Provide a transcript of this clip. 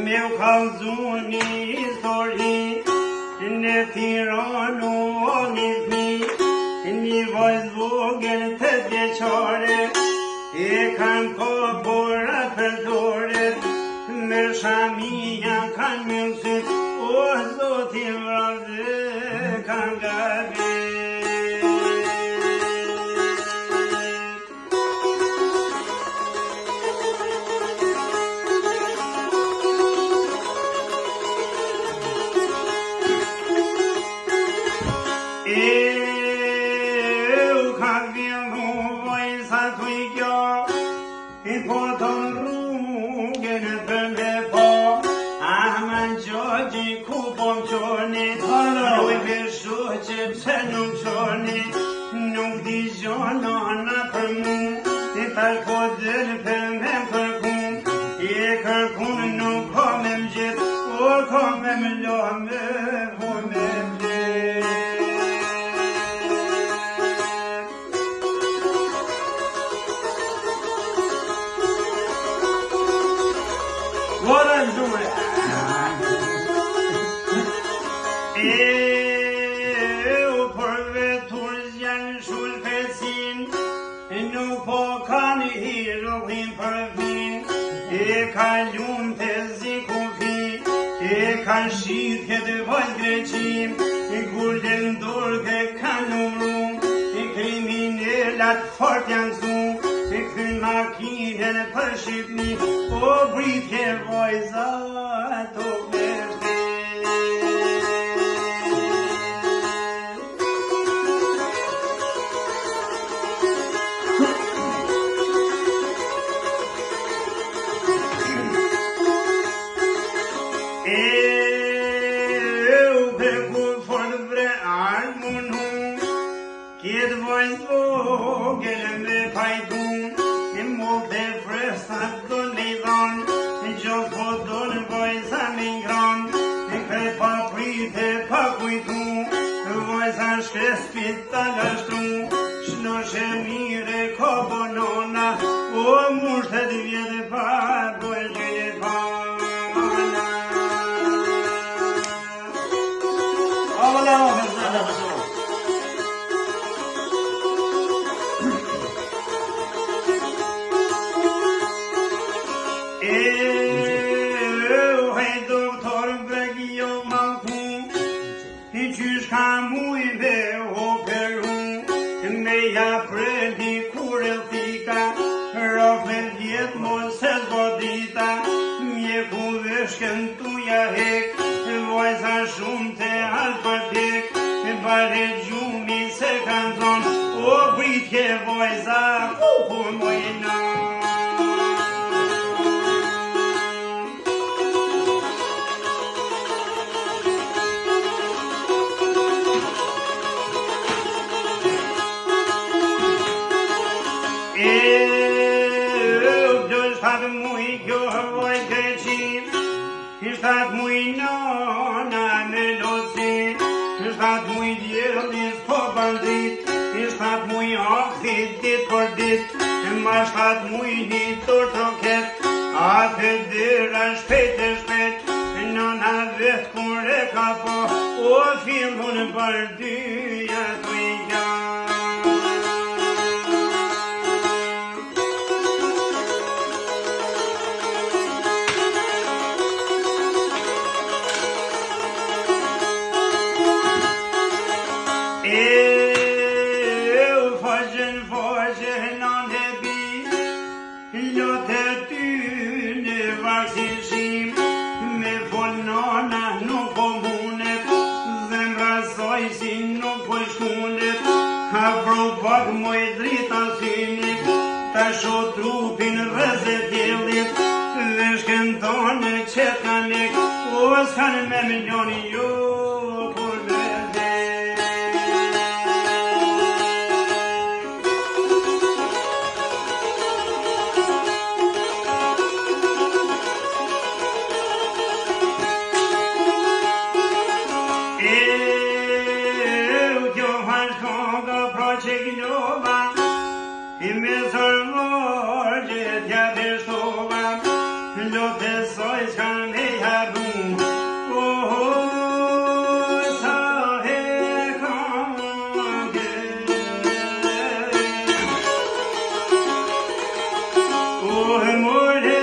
me u kallzu një histori në Tiranë o një fëmijë, një vajzë vogël 8 vjeçare e kanë koporat për dore, me shamia kanë me syt, o Zoti vrave kanë gabim. Nuk di gjonona për mu, e tash po del për me kërkun, e kërkun nuk ka me m'gjet, o ka me m'lo me vo me m'gjet. Vora zhume! Nuk po kanë hirohin për fin, e kanë lumë të zikufi, e kanë shqit këtë vajtë greqim, e kur dhe ndorë ke kanë numru, e kriminellat fort janë zu, e kënë makinën për Shqipni, o britje vajzat o vërte. Kjetë vajzë vogël me pajtun, e mollë të frestat do në i dhanë, e gjotë po donë vajza me ngran, e krej pa prite pa kujtun, vajza shkres spital ashtun, shloshe mire ko bonona, o mushtet vjetë pa dojë e pana. Shkën tuja hek, vajza shumë të alfatek, bare gjumi se kanë thonë, o britje vajza, ku mojna. Shtat muj nona me loci, shtat muj djelis po bandit, shtat muj akthit dit për dit, ma shtat muj një tortroket, atë dira shpet e shpet, nona vet kur e ka po, o fillun për dyja të i gjanë. Pak moj drita sinit, ta sho trupin rëzëtjelit, dhe shken tonë që kanek, o s'kan me milioni jo për vete. Me sërmorgje t'ja të shtova, lo të soj s'kan me more